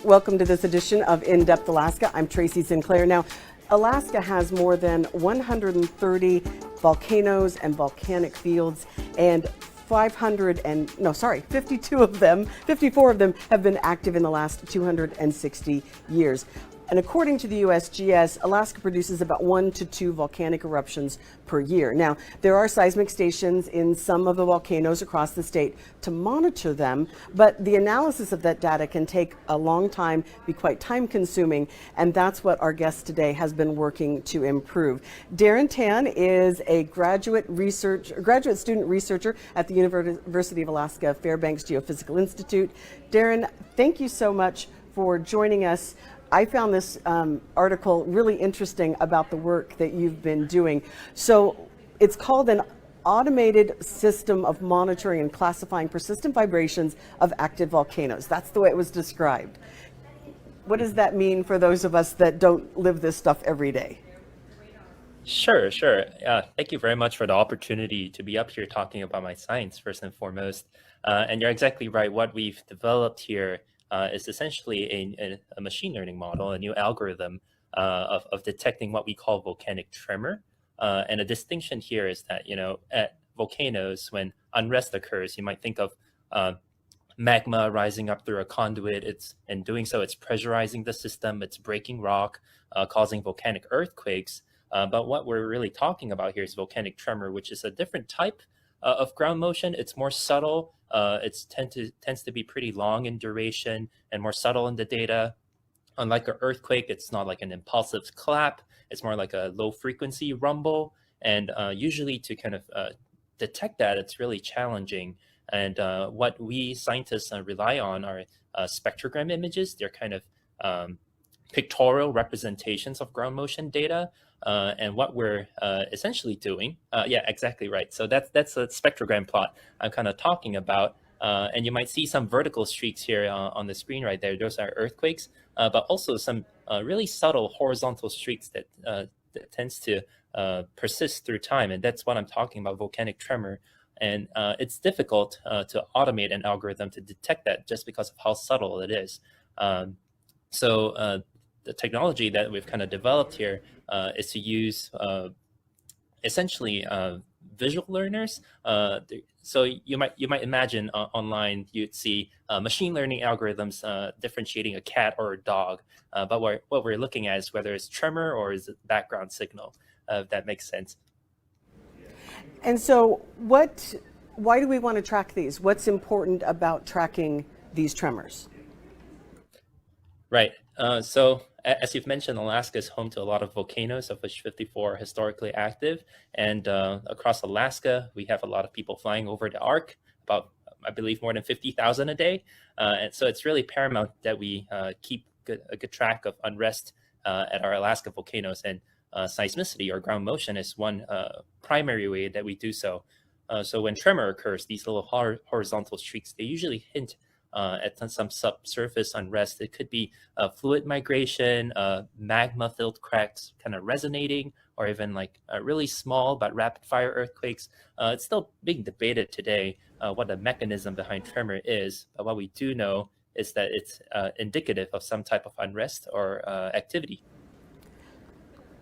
Welcome to this edition of In Depth Alaska. I'm Tracy Sinclair. Now, Alaska has more than 130 volcanoes and volcanic fields, and 54 of them have been active in the last 260 years. And according to the USGS, Alaska produces about 1 to 2 volcanic eruptions per year. Now, there are seismic stations in some of the volcanoes across the state to monitor them, but the analysis of that data can take a long time, be quite time consuming, and that's what our guest today has been working to improve. Darren Tan is a graduate student researcher at the University of Alaska Fairbanks Geophysical Institute. Darren, thank you so much for joining us. I found this article really interesting about the work that you've been doing. So it's called an automated system of monitoring and classifying persistent vibrations of active volcanoes. That's the way it was described. What does that mean for those of us that don't live this stuff every day? Sure. Thank you very much for the opportunity to be up here talking about my science, first and foremost. And you're exactly right. What we've developed here is essentially a machine learning model, a new algorithm of detecting what we call volcanic tremor. And a distinction here is that, at volcanoes, when unrest occurs, you might think of magma rising up through a conduit. In doing so, it's pressurizing the system, it's breaking rock, causing volcanic earthquakes. But what we're really talking about here is volcanic tremor, which is a different type of ground motion. It's more subtle. It tends to be pretty long in duration and more subtle in the data. Unlike an earthquake, it's not like an impulsive clap. It's more like a low frequency rumble. And usually to kind of detect that, it's really challenging. And what we scientists rely on are spectrogram images. They're kind of pictorial representations of ground motion data. And what we're essentially doing, yeah, exactly right. So that's a spectrogram plot I'm kind of talking about. And you might see some vertical streaks here on the screen right there. Those are earthquakes, but also some really subtle horizontal streaks that tends to persist through time. And that's what I'm talking about, volcanic tremor. And it's difficult to automate an algorithm to detect that just because of how subtle it is. So the technology that we've kind of developed here is to use essentially visual learners. So you might imagine online you'd see machine learning algorithms differentiating a cat or a dog. But what we're looking at is whether it's tremor or is it background signal. If that makes sense. And so why do we want to track these? What's important about tracking these tremors? Right. So as you've mentioned, Alaska is home to a lot of volcanoes, of which 54 are historically active. And across Alaska, we have a lot of people flying over the arc, about, I believe, more than 50,000 a day. And so it's really paramount that we keep a good track of unrest at our Alaska volcanoes. And seismicity or ground motion is one primary way that we do so. So when tremor occurs, these little horizontal streaks, they usually hint at some subsurface unrest. It could be fluid migration, magma-filled cracks kind of resonating, or even like really small but rapid-fire earthquakes. It's still being debated today what the mechanism behind tremor is. But what we do know is that it's indicative of some type of unrest or activity.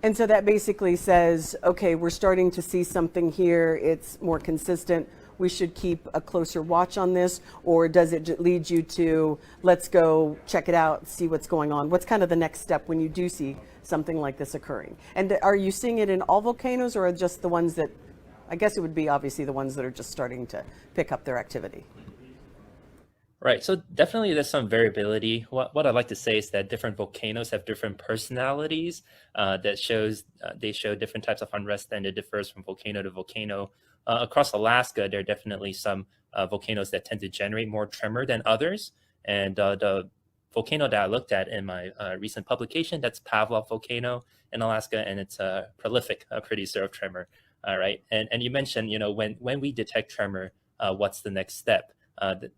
And so that basically says, okay, we're starting to see something here. It's more consistent. We should keep a closer watch on this, or does it lead you to, let's go check it out, see what's going on? What's kind of the next step when you do see something like this occurring? And are you seeing it in all volcanoes, or just the ones that, I guess it would be obviously the ones that are just starting to pick up their activity? Right. So definitely there's some variability. What I'd like to say is that different volcanoes have different personalities that they show different types of unrest, and it differs from volcano to volcano. Across Alaska, there are definitely some volcanoes that tend to generate more tremor than others. And the volcano that I looked at in my recent publication, that's Pavlov volcano in Alaska, and it's a prolific producer of tremor. Right. And you mentioned, when we detect tremor, what's the next step?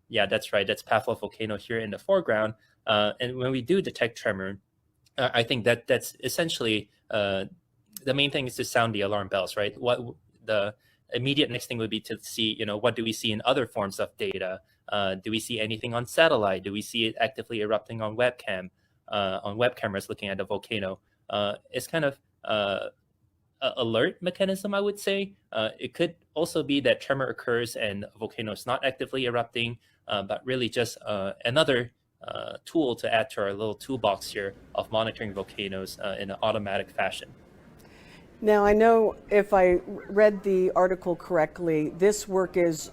Yeah, that's right. That's Pavlov volcano here in the foreground. And when we do detect tremor, I think that's essentially the main thing is to sound the alarm bells, right? immediate next thing would be to see, what do we see in other forms of data? Do we see anything on satellite? Do we see it actively erupting on web cameras looking at the volcano? It's kind of alert mechanism, I would say. It could also be that tremor occurs and a volcano is not actively erupting, but really just another tool to add to our little toolbox here of monitoring volcanoes in an automatic fashion. Now, I know if I read the article correctly, this work is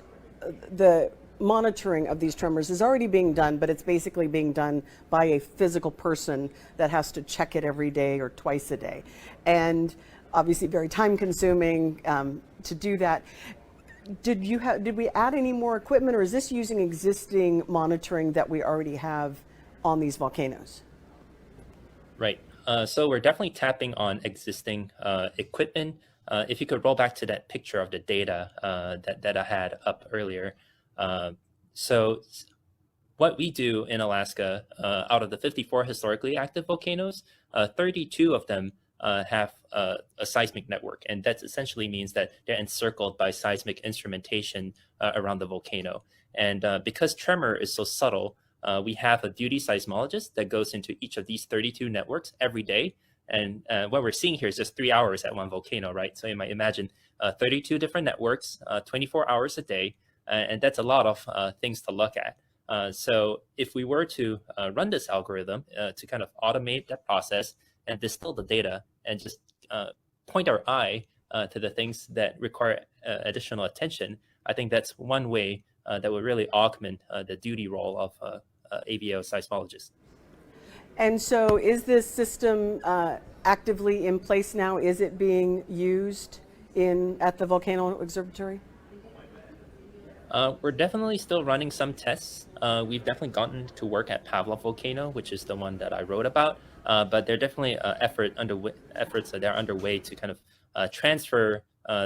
the monitoring of these tremors is already being done, but it's basically being done by a physical person that has to check it every day or twice a day. And obviously very time consuming to do that. Did we add any more equipment, or is this using existing monitoring that we already have on these volcanoes? Right. So we're definitely tapping on existing equipment. If you could roll back to that picture of the data that I had up earlier. So what we do in Alaska, out of the 54 historically active volcanoes, 32 of them have a seismic network. And that essentially means that they're encircled by seismic instrumentation around the volcano. And because tremor is so subtle, we have a duty seismologist that goes into each of these 32 networks every day. And what we're seeing here is just 3 hours at one volcano, right? So you might imagine 32 different networks, 24 hours a day. And that's a lot of things to look at. So if we were to run this algorithm to kind of automate that process and distill the data and just point our eye to the things that require additional attention, I think that's one way that would really augment the duty role of AVO seismologists. And so is this system actively in place now? Is it being used at the Volcano Observatory? We're definitely still running some tests. We've definitely gotten to work at Pavlov Volcano, which is the one that I wrote about. But there are definitely efforts that are underway to kind of transfer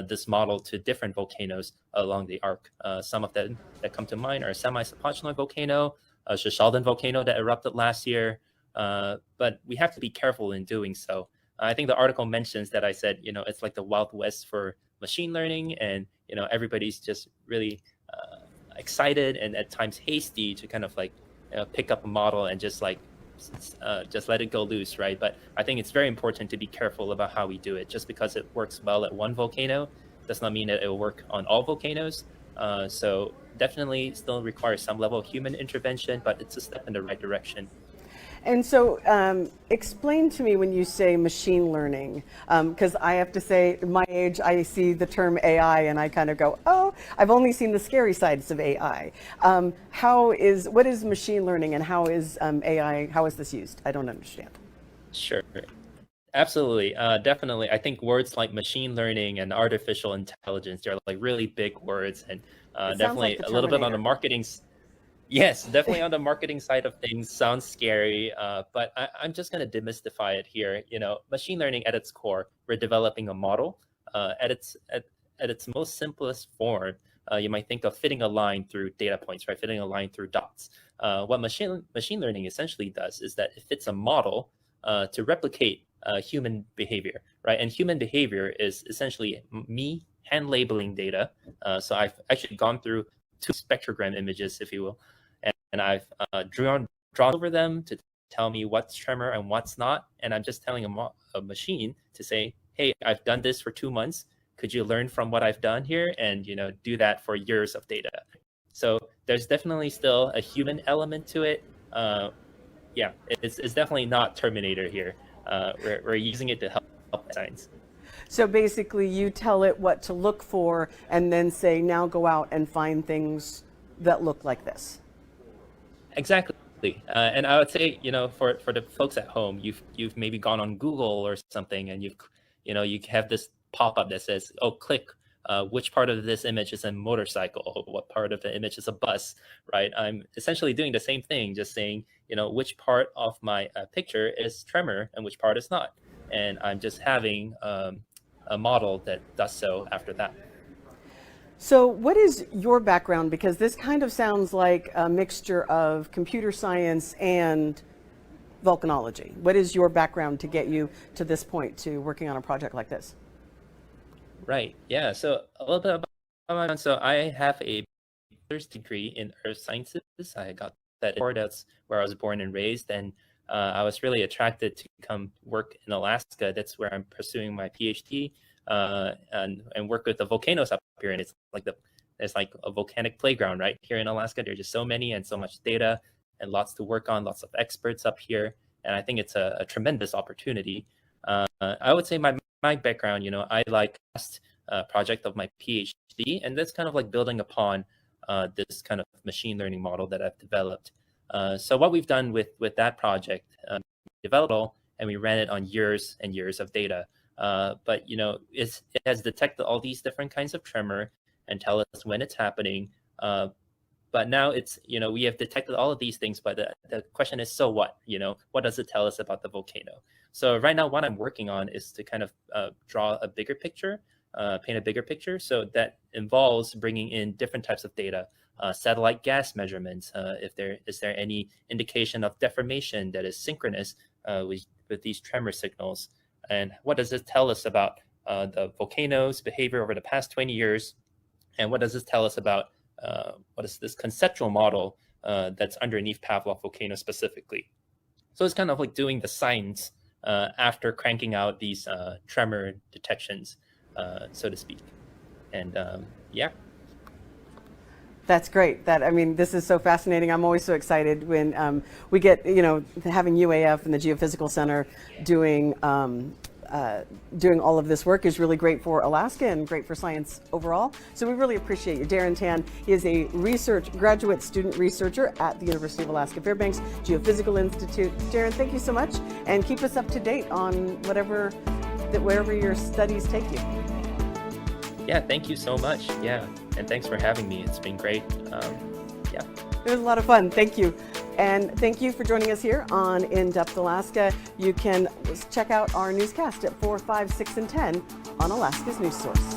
this model to different volcanoes along the arc. Some of them that come to mind are Semi-Sapochnoy volcano, Shishaldin volcano that erupted last year. But we have to be careful in doing so. I think the article mentions that I said, it's like the Wild West for machine learning, and everybody's just really excited and at times hasty to kind of like pick up a model and just let it go loose, right? But I think it's very important to be careful about how we do it. Just because it works well at one volcano does not mean that it will work on all volcanoes. So definitely still requires some level of human intervention, but it's a step in the right direction. And so explain to me when you say machine learning, because I have to say, at my age, I see the term AI and I kind of go, oh, I've only seen the scary sides of AI. What is machine learning, and how is AI, how is this used? I don't understand. Sure. Absolutely. Definitely. I think words like machine learning and artificial intelligence, they're like really big words, and definitely like a little bit on the marketing. Yes, definitely on the marketing side of things. Sounds scary, but I'm just going to demystify it here. Machine learning at its core, we're developing a model. At its most simplest form, you might think of fitting a line through data points, right? Fitting a line through dots. What machine learning essentially does is that it fits a model to replicate human behavior, right? And human behavior is essentially me hand labeling data. So I've actually gone through 2 spectrogram images, if you will, and I've drawn over them to tell me what's tremor and what's not. And I'm just telling a machine to say, hey, I've done this for 2 months. Could you learn from what I've done here and do that for years of data? So there's definitely still a human element to it. Yeah, it's definitely not Terminator here. We're using it to help science. So basically, you tell it what to look for, and then say, now go out and find things that look like this. Exactly. And I would say, for the folks at home, you've maybe gone on Google or something, and you have this pop-up that says, oh, click which part of this image is a motorcycle, what part of the image is a bus, right? I'm essentially doing the same thing, just saying, which part of my picture is tremor and which part is not. And I'm just having a model that does so after that. So what is your background? Because this kind of sounds like a mixture of computer science and volcanology. What is your background to get you to this point, to working on a project like this? Right. Yeah. So a little bit So I have a bachelor's degree in earth sciences. I got that in Florida. That's where I was born and raised, and I was really attracted to come work in Alaska. That's where I'm pursuing my PhD, and work with the volcanoes up here. And it's like there's like a volcanic playground right here in Alaska. There's just so many and so much data and lots to work on. Lots of experts up here, and I think it's a tremendous opportunity. I would say my background, I like project of my PhD, and that's kind of like building upon this kind of machine learning model that I've developed. So what we've done with that project, developed all, and we ran it on years and years of data. But it has detected all these different kinds of tremor and tell us when it's happening. But now it's we have detected all of these things, but the question is, so what? What does it tell us about the volcano? So right now, what I'm working on is to kind of draw a bigger picture, paint a bigger picture. So that involves bringing in different types of data, satellite gas measurements, if there is there any indication of deformation that is synchronous with these tremor signals, and what does this tell us about the volcano's behavior over the past 20 years, and what does this tell us about what is this conceptual model that's underneath Pavlov volcano specifically. So it's kind of like doing the science after cranking out these tremor detections, so to speak. And yeah. That's great. This is so fascinating. I'm always so excited when we get, having UAF and the Geophysical Center doing all of this work is really great for Alaska and great for science overall. So we really appreciate you. Darren Tan is a graduate student researcher at the University of Alaska Fairbanks Geophysical Institute. Darren, thank you so much, and keep us up to date on wherever your studies take you. Yeah, thank you so much. Yeah, and thanks for having me. It's been great. Yeah. It was a lot of fun. Thank you. And thank you for joining us here on In Depth Alaska. You can check out our newscast at 4, 5, 6, and 10 on Alaska's News Source.